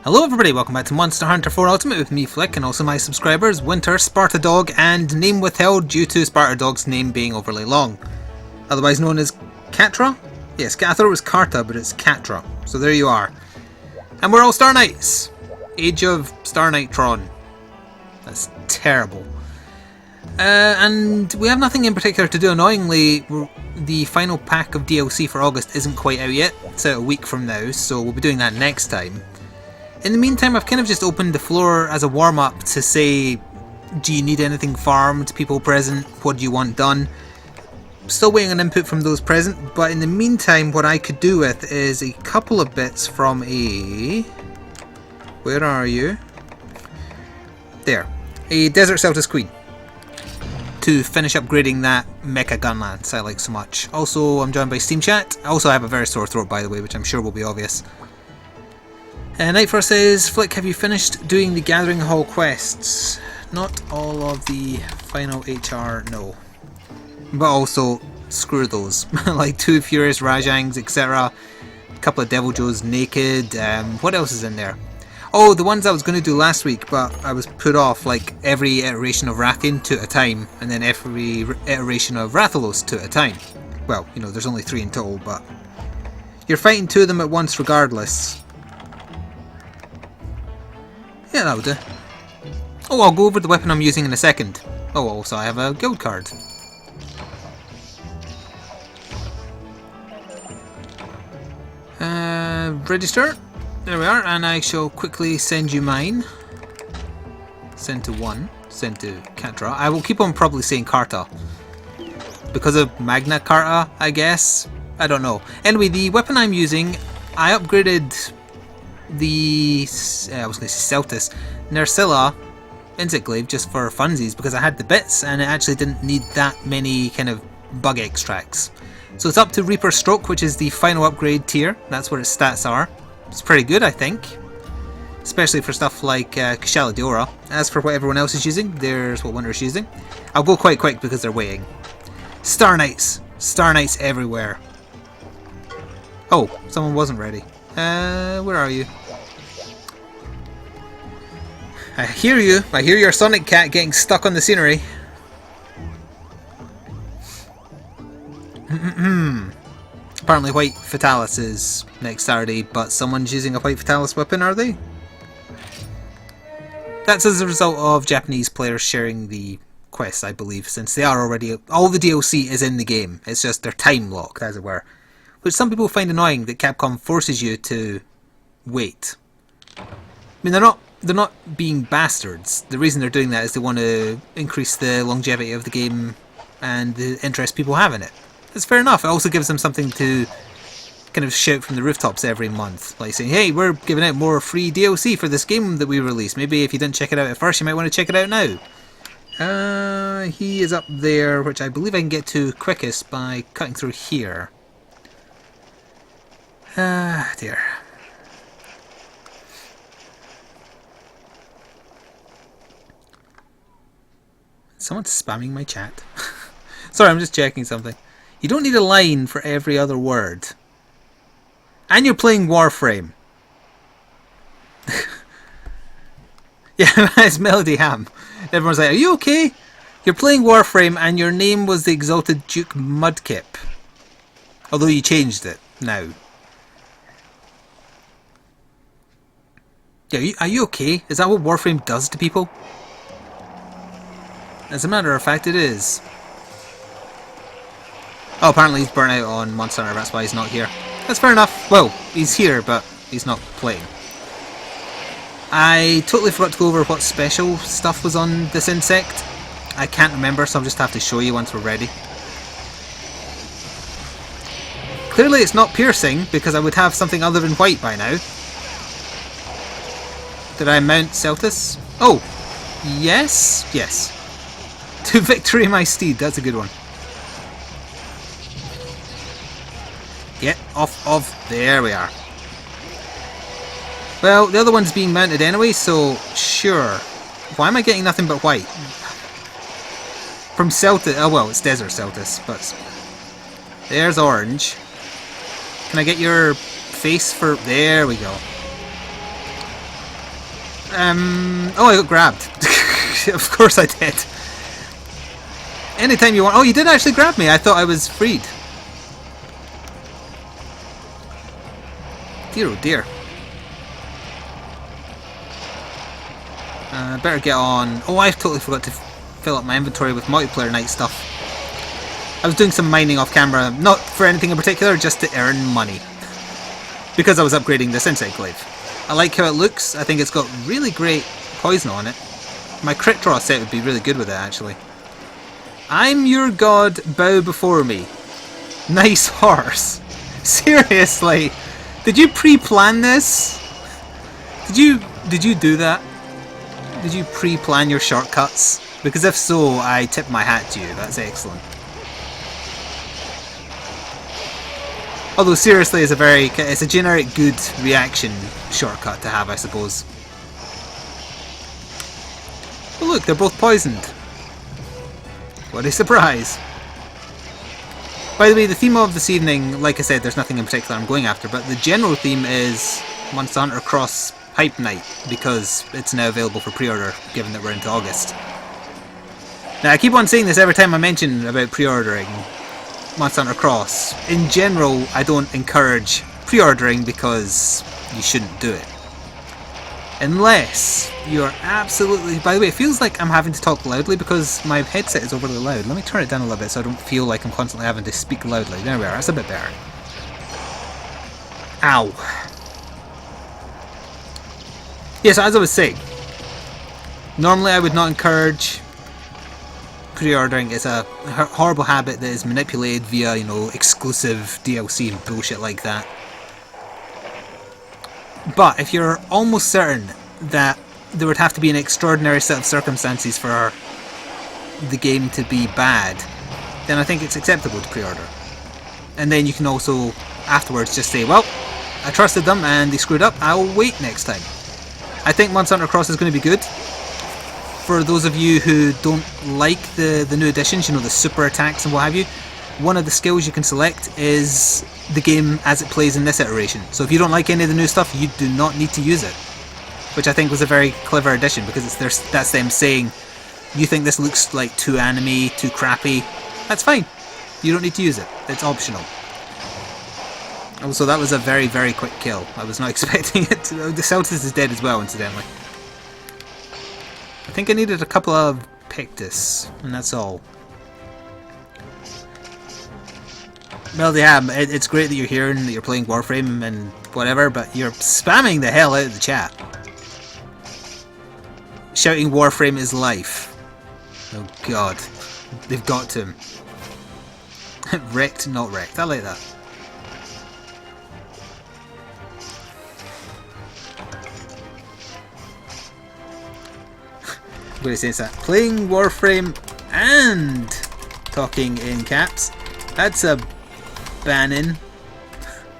Hello everybody, welcome back to Monster Hunter 4 Ultimate with me, Flik, and also my subscribers, Winter, Sparta Dog, and name withheld due to Sparta Dog's name being overly long. Otherwise known as Catra? Yes, I thought it was Carta, but it's Catra. So there you are. And we're all Star Knights! Age of Star Knightron. That's terrible. And we have nothing in particular to do. Annoyingly, the final pack of DLC for August isn't quite out yet. It's out a week from now, so we'll be doing that next time. In the meantime, I've kind of just opened the floor as a warm-up to say, do you need anything farmed, people present, what do you want done? Still waiting on input from those present, but in the meantime, what I could do with is a couple of bits from a... Where are you? There. A Desert Celtis Queen. To finish upgrading that mecha gun lance I like so much. Also, I'm joined by Steam Chat. I also have a very sore throat, by the way, which I'm sure will be obvious. Nightfire says, Flik, have you finished doing the Gathering Hall quests? Not all of the final HR, no. But also, screw those. Like 2 Furious Rajangs, etc. A couple of Devil Joes naked. What else is in there? Oh, the ones I was going to do last week, but I was put off, like every iteration of Rathian 2 at a time, and then every iteration of Rathalos 2 at a time. Well, you know, there's only 3 in total, but you're fighting 2 of them at once regardless. Yeah, that'll do. Oh, I'll go over the weapon I'm using in a second. Oh, also I have a guild card. Register. There we are, and I shall quickly send you mine. Send to 1. Send to Catra. I will keep on probably saying Carta. Because of Magna Carta, I guess. I don't know. Anyway, the weapon I'm using, I upgraded the, I was going to say Celtis, Nersilla Insect Glaive just for funsies because I had the bits and it actually didn't need that many kind of bug extracts. So it's up to Reaper Stroke, which is the final upgrade tier. That's where its stats are. It's pretty good, I think. Especially for stuff like Kushala Daora. As for what everyone else is using, there's what Winter's using. I'll go quite quick because they're waiting. Star Knights! Star Knights everywhere. Oh, someone wasn't ready. Where are you? I hear you. I hear your Sonic Cat getting stuck on the scenery. Apparently White Fatalis is next Saturday, but someone's using a White Fatalis weapon, are they? That's as a result of Japanese players sharing the quests, I believe, since they are already... All the DLC is in the game. It's just they're time locked, as it were. Which some people find annoying that Capcom forces you to wait. I mean, they're not being bastards. The reason they're doing that is they want to increase the longevity of the game and the interest people have in it. That's fair enough. It also gives them something to kind of shout from the rooftops every month. Like saying, hey, we're giving out more free DLC for this game that we released. Maybe if you didn't check it out at first, you might want to check it out now. He is up there, which I believe I can get to quickest by cutting through here. Dear. Someone's spamming my chat. Sorry, I'm just checking something. You don't need a line for every other word. And you're playing Warframe. Yeah, it's Melody Ham. Everyone's like, are you okay? You're playing Warframe and your name was the Exalted Duke Mudkip. Although you changed it now. Yeah, are you okay? Is that what Warframe does to people? As a matter of fact, it is. Oh, apparently he's burnt out on Monster Hunter, that's why he's not here. That's fair enough. Well, he's here, but he's not playing. I totally forgot to go over what special stuff was on this insect. I can't remember, so I'll just have to show you once we're ready. Clearly it's not piercing, because I would have something other than white by now. Did I mount Celtis? Oh, yes, yes. To victory my steed, that's a good one. Get off of... There we are. Well, the other one's being mounted anyway, so sure. Why am I getting nothing but white? From Celtis... Oh, well, it's Desert Celtis, but... There's orange. Can I get your face for... There we go. Oh, I got grabbed. Of course I did. Anytime you want... Oh, you did actually grab me. I thought I was freed. Dear oh dear. Better get on... Oh, I totally forgot to fill up my inventory with multiplayer night stuff. I was doing some mining off camera, not for anything in particular, just to earn money. Because I was upgrading this insect glaive. I like how it looks. I think it's got really great poison on it. My crit draw set would be really good with it, actually. I'm your god, bow before me. Nice horse. Seriously? Did you pre-plan this? Did you do that? Did you pre-plan your shortcuts? Because if so, I tip my hat to you. That's excellent. Although seriously, it's a generic good reaction shortcut to have, I suppose. Oh look, they're both poisoned. What a surprise! By the way, the theme of this evening, like I said, there's nothing in particular I'm going after, but the general theme is Monster Hunter Cross Hype Night, because it's now available for pre-order, given that we're into August. Now, I keep on saying this every time I mention about pre-ordering Monster Hunter Cross. In general, I don't encourage pre-ordering because you shouldn't do it. Unless you're absolutely... By the way, it feels like I'm having to talk loudly because my headset is overly loud. Let me turn it down a little bit so I don't feel like I'm constantly having to speak loudly. There we are, that's a bit better. Ow. Yeah, so as I was saying, normally I would not encourage pre-ordering. It's a horrible habit that is manipulated via, you know, exclusive DLC and bullshit like that. But if you're almost certain that there would have to be an extraordinary set of circumstances for the game to be bad, then I think it's acceptable to pre-order. And then you can also afterwards just say, well, I trusted them and they screwed up, I'll wait next time. I think Monster Hunter Cross is going to be good. For those of you who don't like the new additions, you know, the super attacks and what have you, one of the skills you can select is the game as it plays in this iteration. So if you don't like any of the new stuff, you do not need to use it. Which I think was a very clever addition, because that's them saying, you think this looks like too anime, too crappy, that's fine. You don't need to use it. It's optional. Also, that was a very, very quick kill. I was not expecting it. The Celtis is dead as well, incidentally. I think I needed a couple of Pictus, and that's all. Well, yeah, it's great that you're here and that you're playing Warframe and whatever, but you're spamming the hell out of the chat. Shouting Warframe is life. Oh god. They've got to him. Wrecked, not wrecked. I like that. What he says that playing Warframe and talking in caps. That's a banning.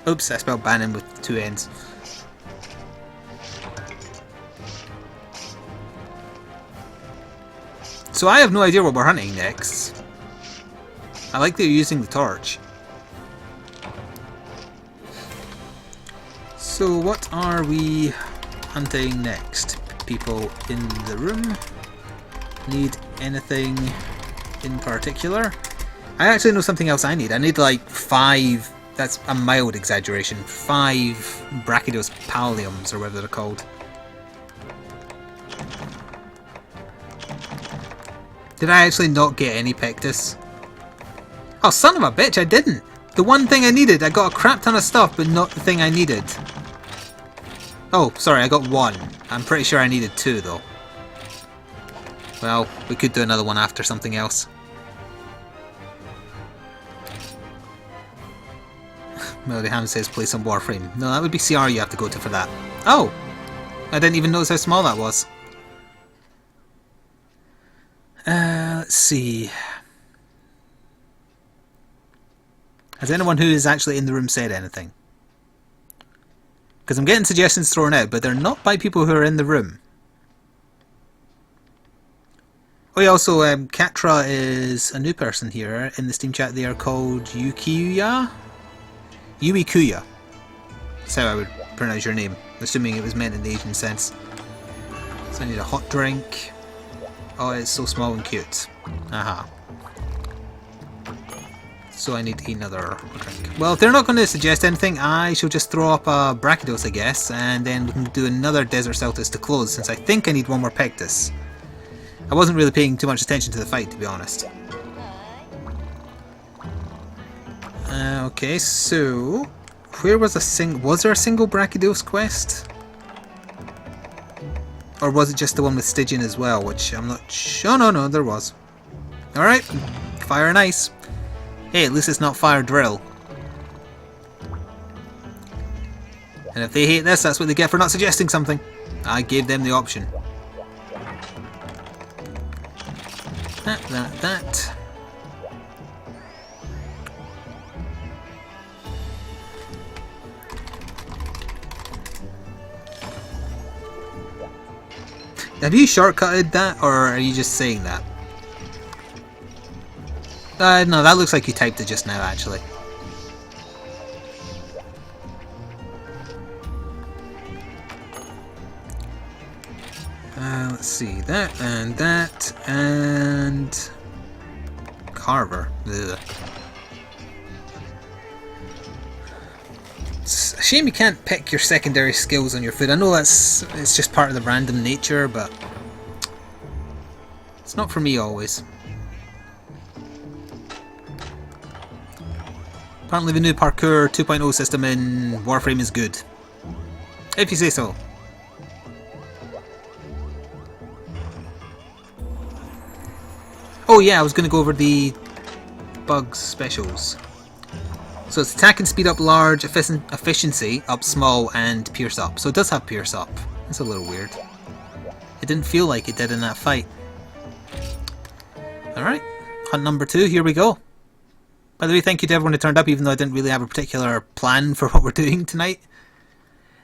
Oops, I spelled banning with two N's. So I have no idea what we're hunting next. I like that you're using the torch. So what are we hunting next? People in the room? Need anything in particular? I actually know something else I need. I need like 5, that's a mild exaggeration, 5 Brachydios palliums or whatever they're called. Did I actually not get any Pictus? Oh, son of a bitch, I didn't! The one thing I needed, I got a crap ton of stuff, but not the thing I needed. Oh, sorry, I got 1. I'm pretty sure I needed 2 though. Well, we could do another one after something else. Melody Ham says play some Warframe. No, that would be CR you have to go to for that. Oh! I didn't even notice how small that was. Let's see. Has anyone who is actually in the room said anything? Because I'm getting suggestions thrown out, but they're not by people who are in the room. Oh yeah, also, Katra is a new person here in the Steam chat. They are called Yukiya? Yuikuya. That's how I would pronounce your name, assuming it was meant in the Asian sense. So I need a hot drink. Oh, it's so small and cute. Aha. So I need to eat another drink. Well, if they're not going to suggest anything, I shall just throw up a Brachydos, I guess, and then we can do another Desert Celtis to close, since I think I need one more Pectus. I wasn't really paying too much attention to the fight, to be honest. Okay, so where was was there a single Brachydos quest? Or was it just the one with Stygian as well, which I'm not sure. Oh, no, there was. Alright, fire and ice. Hey, at least it's not fire drill. And if they hate this, that's what they get for not suggesting something. I gave them the option. That. Have you shortcutted that, or are you just saying that? No, that looks like you typed it just now, actually. Let's see, that, and Carver. Ugh. It's a shame you can't pick your secondary skills on your food. I know it's just part of the random nature, but it's not for me always. Apparently the new parkour 2.0 system in Warframe is good. If you say so. Oh yeah, I was going to go over the bugs specials. So it's attack and speed up large, efficiency up small, and pierce up. So it does have pierce up. That's a little weird. It didn't feel like it did in that fight. Alright, hunt number 2, here we go. By the way, thank you to everyone who turned up, even though I didn't really have a particular plan for what we're doing tonight.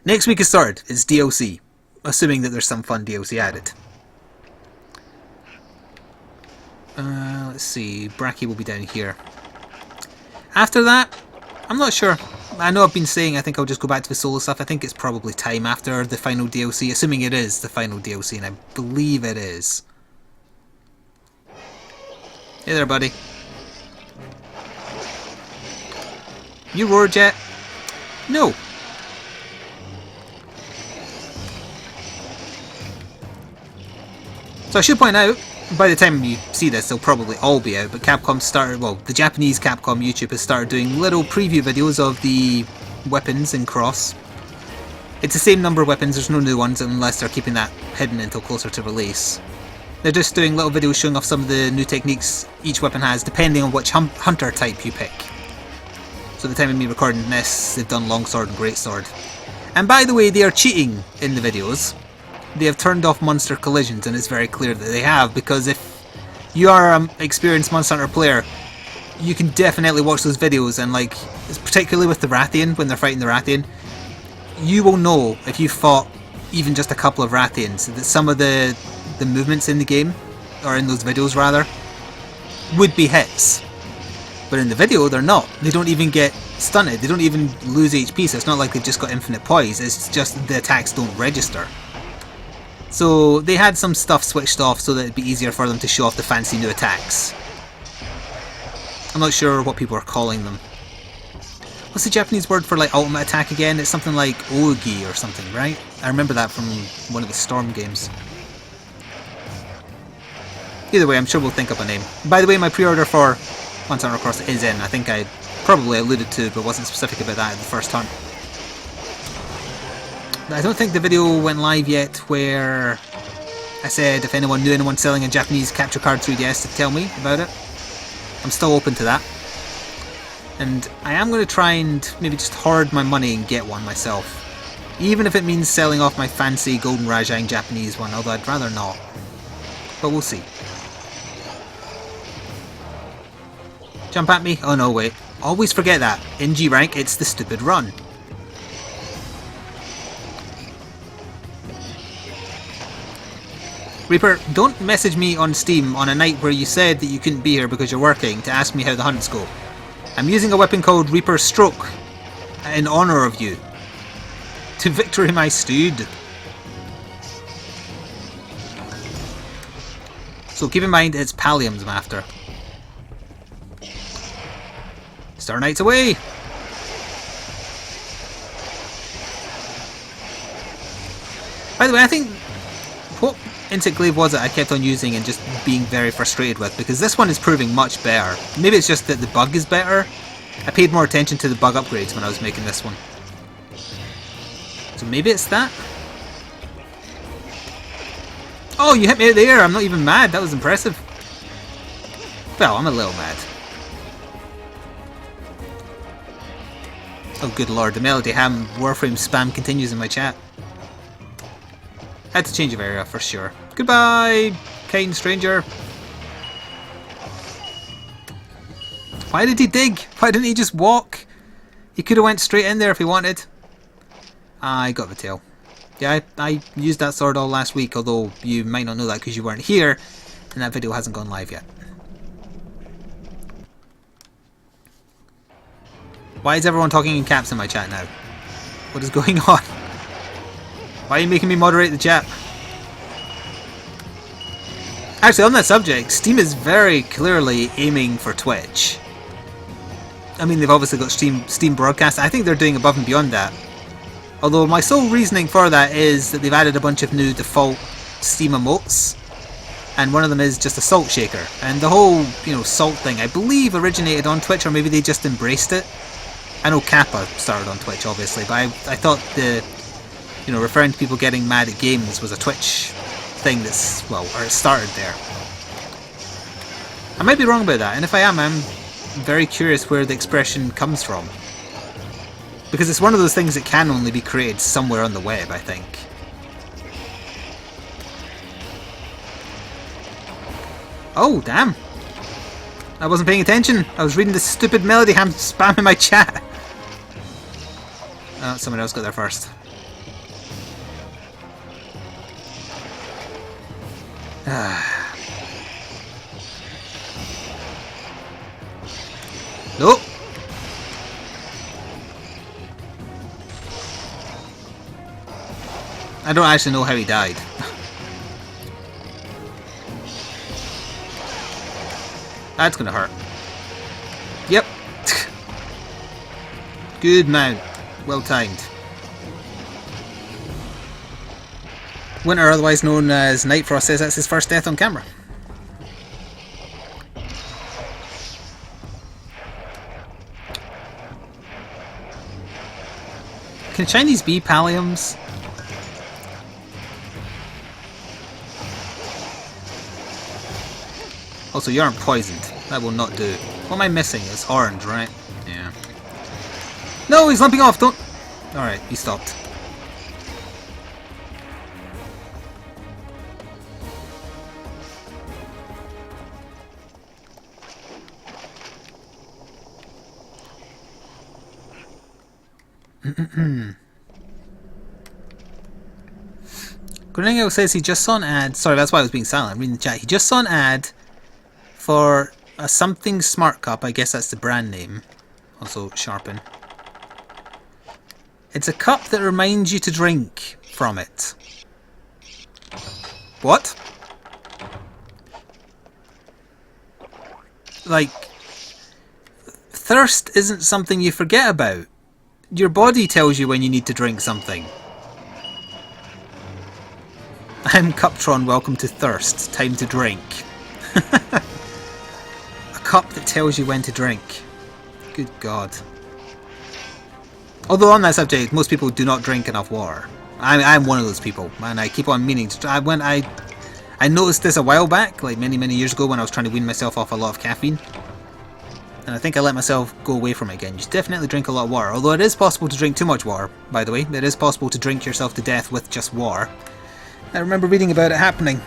Next week is started. It's DLC. Assuming that there's some fun DLC added. Let's see. Bracky will be down here. After that, I'm not sure. I know I've been saying I think I'll just go back to the solo stuff. I think it's probably time after the final DLC, assuming it is the final DLC, and I believe it is. Hey there, buddy. You roared yet? No. So I should point out, by the time you see this, they'll probably all be out, but Capcom started, well, the Japanese Capcom YouTube has started doing little preview videos of the weapons in Cross. It's the same number of weapons, there's no new ones unless they're keeping that hidden until closer to release. They're just doing little videos showing off some of the new techniques each weapon has, depending on which hunter type you pick. So at the time of me recording this, they've done longsword and greatsword. And by the way, they are cheating in the videos. They have turned off monster collisions, and it's very clear that they have, because if you are an experienced Monster Hunter player, you can definitely watch those videos, and like, particularly with the Rathian, when they're fighting the Rathian, you will know if you fought even just a couple of Rathians, that some of the movements in the game, or in those videos rather, would be hits. But in the video, they're not. They don't even get stunted, they don't even lose HP, so it's not like they've just got infinite poise, it's just the attacks don't register. So they had some stuff switched off so that it'd be easier for them to show off the fancy new attacks. I'm not sure what people are calling them. What's the Japanese word for like ultimate attack again? It's something like Ogi or something, right? I remember that from one of the Storm games. Either way, I'm sure we'll think up a name. By the way, my pre-order for Monster Hunter Cross is in. I think I probably alluded to, but wasn't specific about that at the first time. I don't think the video went live yet where I said if anyone knew anyone selling a Japanese capture card 3DS to tell me about it. I'm still open to that. And I am going to try and maybe just hoard my money and get one myself. Even if it means selling off my fancy Golden Rajang Japanese one, although I'd rather not. But we'll see. Jump at me? Oh no, wait. Always forget that. In G rank, it's the stupid run. Reaper, don't message me on Steam on a night where you said that you couldn't be here because you're working to ask me how the hunts go. I'm using a weapon called Reaper Stroke in honour of you. To victory, my steed. So keep in mind it's palliums I'm after. Star Knight's away! By the way, I think... What Insect Glaive was it I kept on using and just being very frustrated with? Because this one is proving much better. Maybe it's just that the bug is better. I paid more attention to the bug upgrades when I was making this one. So maybe it's that? Oh, you hit me out there! I'm not even mad, that was impressive. Well, I'm a little mad. Oh good lord, the Melody Ham Warframe spam continues in my chat. Had to change of area for sure. Goodbye, kind stranger. Why did he dig? Why didn't he just walk? He could have went straight in there if he wanted. I got the tail. Yeah, I used that sword all last week, although you might not know that because you weren't here, and that video hasn't gone live yet. Why is everyone talking in caps in my chat now? What is going on? Why are you making me moderate the chat? Actually, on that subject, Steam is very clearly aiming for Twitch. I mean, they've obviously got Steam Broadcast. I think they're doing above and beyond that. Although my sole reasoning for that is that they've added a bunch of new default Steam emotes. And one of them is just a salt shaker. And the whole, salt thing, I believe originated on Twitch, or maybe they just embraced it. I know Kappa started on Twitch, obviously, but I thought the, referring to people getting mad at games was a Twitch thing that's, or it started there. I might be wrong about that, and if I am, I'm very curious where the expression comes from. Because it's one of those things that can only be created somewhere on the web, I think. Oh, damn. I wasn't paying attention. I was reading this stupid Melody Ham spam in my chat. Oh, someone else got there first. Nope. I don't actually know how he died. That's gonna hurt. Yep. Good man. Well timed. Winter, otherwise known as Nightfrost, says that's his first death on camera. Can Chinese be palliums? Also, you aren't poisoned. That will not do. What am I missing? It's orange, right? Yeah. No, he's limping off! Don't... Alright, he stopped. Grenengo says he just saw an ad. Sorry, that's why I was being silent. I'm reading the chat. He just saw an ad for a something smart cup. I guess that's the brand name. Also, Sharpen. It's a cup that reminds you to drink from it. What? Like, thirst isn't something you forget about. Your body tells you when you need to drink something. I'm Cuptron, welcome to Thirst. Time to drink. A cup that tells you when to drink. Good God. Although on that subject, most people do not drink enough water. I'm one of those people, and I keep on meaning to. I noticed this a while back, like many years ago when I was trying to wean myself off a lot of caffeine. And I think I let myself go away from it again. You should definitely drink a lot of water. Although it is possible to drink too much water, by the way. It is possible to drink yourself to death with just water. I remember reading about it happening.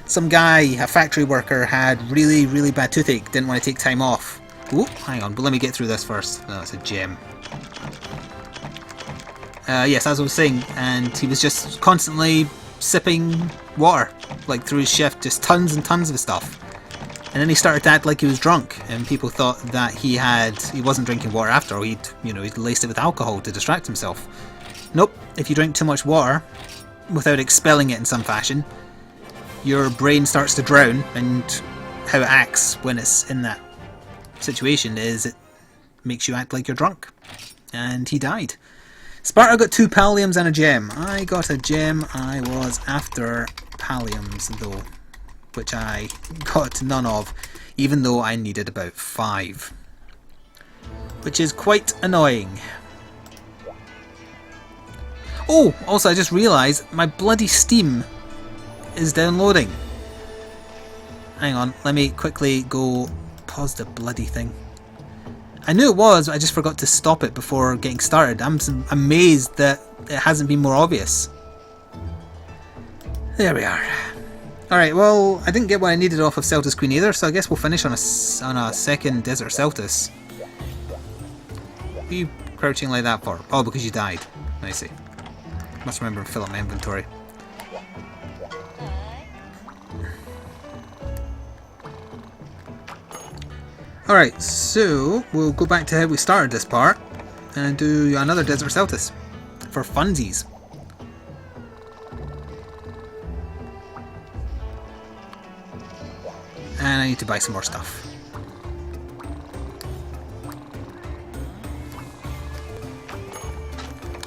Some guy, a factory worker, had really bad toothache. Didn't want to take time off. Ooh, hang on, but let me get through this first. Oh, it's a gem. Yes, as I was saying, and he was just constantly sipping water, like through his shift, just tons and tons of stuff. And then he started to act like he was drunk, and people thought that he wasn't drinking water after all. He'd laced it with alcohol to distract himself. Nope, if you drink too much water, without expelling it in some fashion, your brain starts to drown, and how it acts when it's in that situation is it makes you act like you're drunk. And he died. Sparta got 2 palliums and a gem. I got a gem. I was after palliums though, which I got none of, even though I needed about 5. Which is quite annoying. Oh, also I just realised my bloody Steam is downloading. Hang on, let me quickly go pause the bloody thing. I knew it was, I just forgot to stop it before getting started. I'm amazed that it hasn't been more obvious. There we are. Alright, well, I didn't get what I needed off of Celtus Queen either, so I guess we'll finish on a second Desert Celtus. What are you crouching like that for? Oh, because you died. I see. Must remember to fill up my inventory. Alright, so we'll go back to how we started this part and do another Desert Celtus for funsies. And I need to buy some more stuff.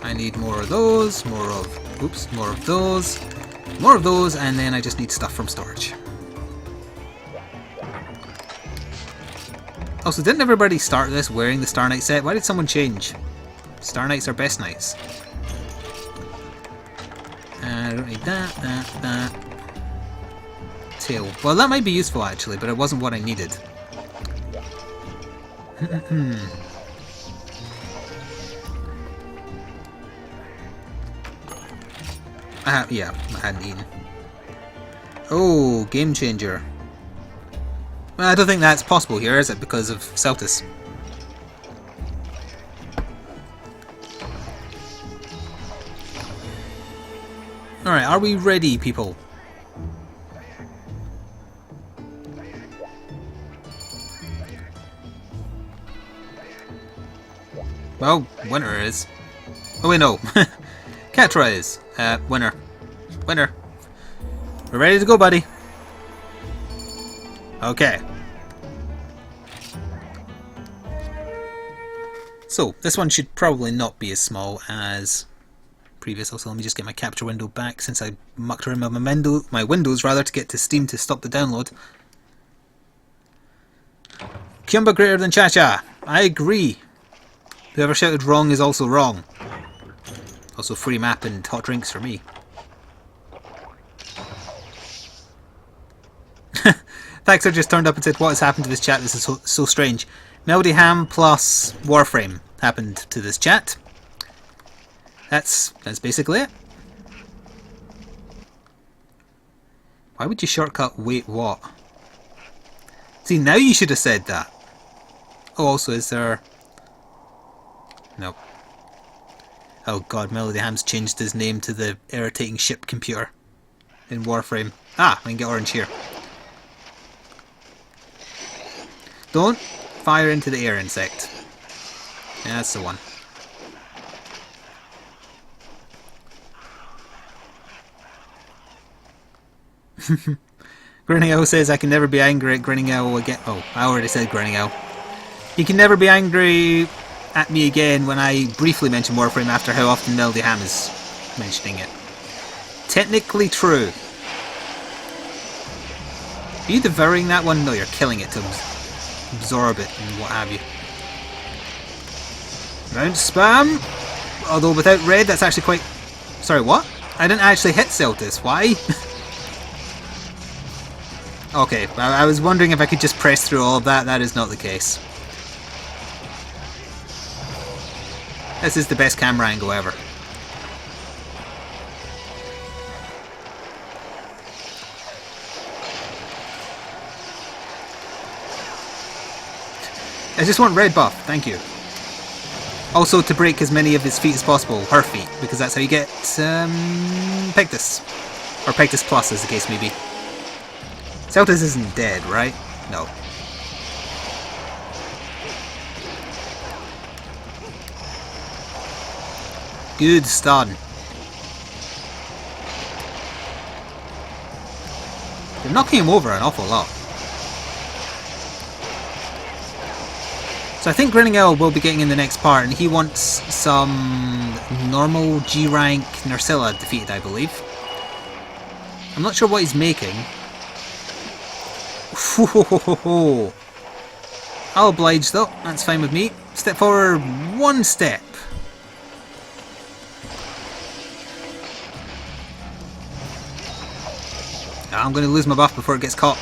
I need more of those, more of those, and then I just need stuff from storage. Also, didn't everybody start this wearing the Star Knight set? Why did someone change? Star Knights are best knights. I don't need that. Tail. Well, that might be useful actually, but it wasn't what I needed. Yeah, I hadn't eaten. Oh, game changer. Well, I don't think that's possible here, is it? Because of Celtus. Alright, are we ready, people? Well, winner is. Oh wait, no. Catra is. Winner. Winner. We're ready to go, buddy. Okay. So, this one should probably not be as small as previous. Also, let me just get my capture window back since I mucked around my windows rather to get to Steam to stop the download. Kyumba greater than Cha-Cha. I agree. Whoever shouted wrong is also wrong. Also free map and hot drinks for me. Thaxer just turned up and said, what has happened to this chat? This is so strange. Melody Ham plus Warframe happened to this chat. That's basically it. Why would you shortcut wait what? See, now you should have said that. Oh, also, is there... Nope. Oh god, Melody Ham's changed his name to the irritating ship computer in Warframe. Ah, I can get orange here. Don't fire into the air, insect. Yeah, that's the one. Grinning Owl says I can never be angry at Grinning Owl again. Oh, I already said Grinning Owl. He can never be angry at me again when I briefly mention Warframe after how often Melody Ham is mentioning it. Technically true. Are you devouring that one? No, you're killing it to absorb it and what have you. Round spam! Although without red that's actually quite... Sorry, what? I didn't actually hit Celtus. Why? Okay, I was wondering if I could just press through all of that. That is not the case. This is the best camera angle ever. I just want red buff, thank you. Also to break as many of his feet as possible, her feet, because that's how you get Pectus. Or Pectus Plus as the case may be. Celtus isn't dead, right? No. Good stun. They're knocking him over an awful lot. So I think Grinning Owl will be getting in the next part, and he wants some normal G-rank Nursilla defeated, I believe. I'm not sure what he's making. I'll oblige though, that's fine with me. Step forward 1 step. I'm going to lose my buff before it gets caught.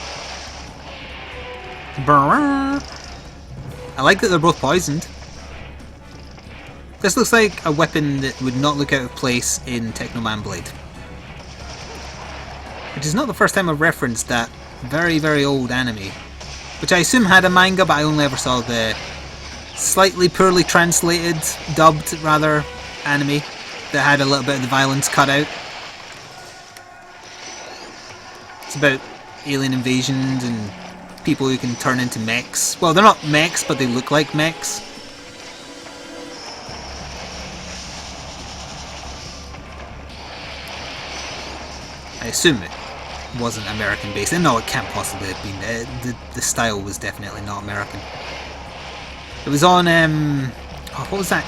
I like that they're both poisoned. This looks like a weapon that would not look out of place in Technoman Blade. Which is not the first time I've referenced that very, very old anime. Which I assume had a manga, but I only ever saw the slightly poorly translated, dubbed rather, anime that had a little bit of the violence cut out. It's about alien invasions and people who can turn into mechs. Well, they're not mechs, but they look like mechs. I assume it wasn't American based. No, it can't possibly have been. The style was definitely not American. It was on, oh, what was that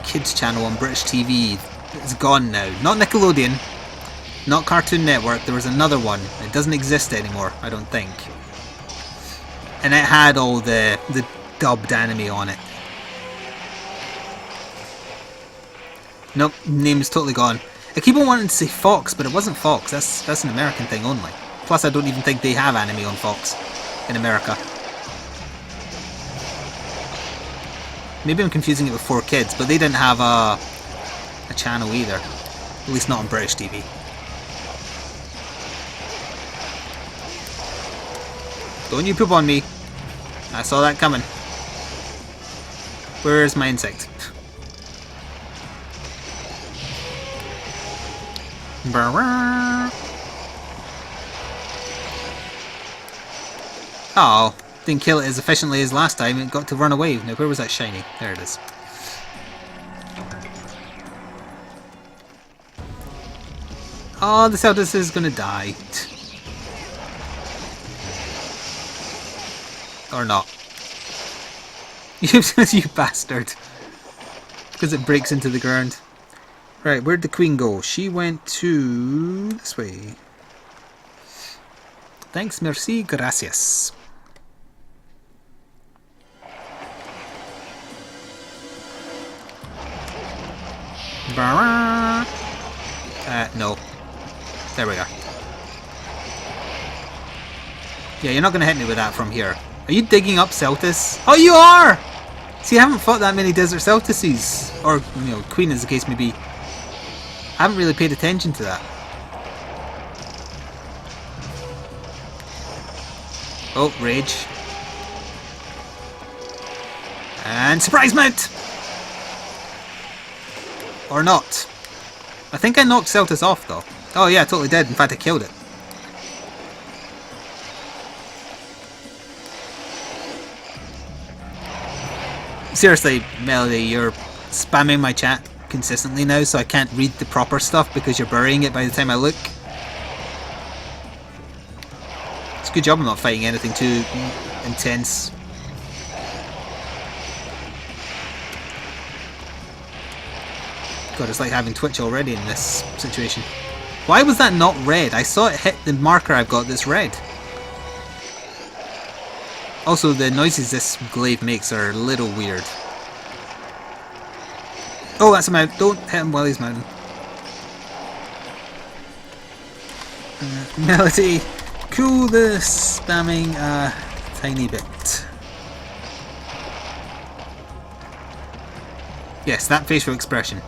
kids channel on British TV? It's gone now. Not Nickelodeon. Not Cartoon Network, there was another one. It doesn't exist anymore, I don't think. And it had all the dubbed anime on it. Nope, name's totally gone. I keep on wanting to say Fox, but it wasn't Fox. That's an American thing only. Plus, I don't even think they have anime on Fox in America. Maybe I'm confusing it with 4Kids, but they didn't have a channel either. At least not on British TV. Don't you poop on me. I saw that coming. Where's my insect? Oh, didn't kill it as efficiently as last time. It got to run away. Now, where was that shiny? There it is. Oh, the Celtis is gonna die. Or not. You bastard. Because it breaks into the ground. Right, where'd the queen go? She went to this way. Thanks, merci, gracias. No. There we are. Yeah, you're not going to hit me with that from here. Are you digging up Celtis? Oh, you are! See, I haven't fought that many Desert Celtices. Or, you know, Queen as the case may be. I haven't really paid attention to that. Oh, rage. And surprise mount! Or not. I think I knocked Celtis off though. Oh yeah, I totally did. In fact, I killed it. Seriously, Melody, you're spamming my chat consistently now, so I can't read the proper stuff because you're burying it by the time I look. It's a good job I'm not fighting anything too intense. God, it's like having Twitch already in this situation. Why was that not red? I saw it hit the marker I've got that's red. Also, the noises this glaive makes are a little weird. Oh, that's a mount. Don't hit him while he's mounting. Melody, cool the spamming a tiny bit. Yes, that facial expression.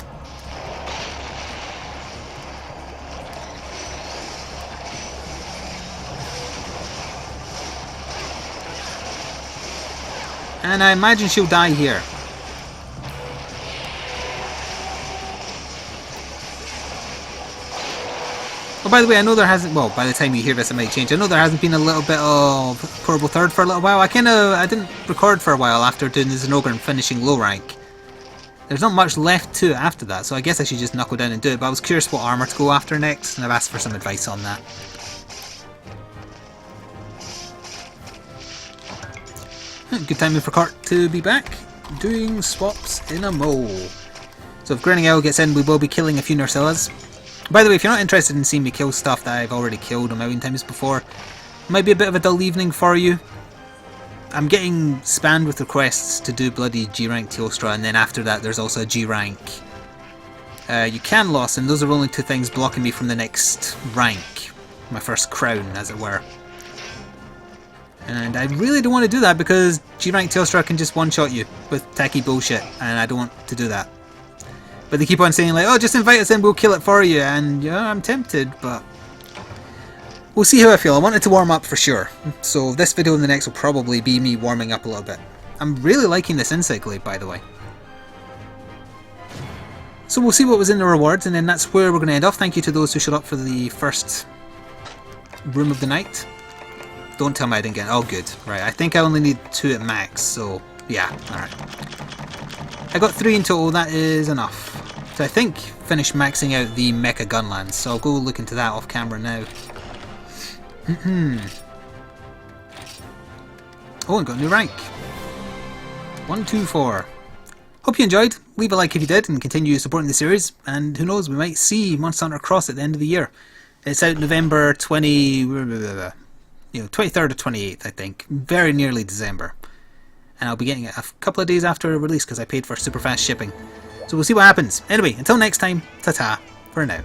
And I imagine she'll die here. Oh, by the way, I know there hasn't... Well, by the time you hear this, it might change. I know there hasn't been a little bit of Horrible Third for a little while. I didn't record for a while after doing the Zenogre and finishing low rank. There's not much left to it after that, so I guess I should just knuckle down and do it. But I was curious what armor to go after next, and I've asked for some advice on that. Good timing for Cart to be back, doing swaps in a mole. So if Grinning Owl gets in, we will be killing a few Nursillas. By the way, if you're not interested in seeing me kill stuff that I've already killed a million times before, it might be a bit of a dull evening for you. I'm getting spammed with requests to do bloody G-rank Teostra, and then after that there's also a G-rank Loss, and those are only two things blocking me from the next rank. My first crown, as it were. And I really don't want to do that because G-rank Teostra can just one-shot you with tacky bullshit, and I don't want to do that. But they keep on saying like, oh, just invite us in, we'll kill it for you, and yeah, I'm tempted, but we'll see how I feel. I wanted to warm up for sure, so this video and the next will probably be me warming up a little bit. I'm really liking this Insect Glade, by the way. So we'll see what was in the rewards, and then that's where we're going to end off. Thank you to those who showed up for the first room of the night. Don't tell me I didn't get it. Oh, good. Right, I think I only need 2 at max, so yeah, alright. I got 3 in total, that is enough. So I think finish maxing out the Mecha Gunlands, so I'll go look into that off camera now. Oh, and got a new rank. 124. Hope you enjoyed. Leave a like if you did and continue supporting the series. And who knows, we might see Monster Hunter Cross at the end of the year. It's out November 23rd or 28th, I think. Very nearly December. And I'll be getting it a couple of days after release because I paid for super fast shipping. So we'll see what happens. Anyway, until next time, ta-ta for now.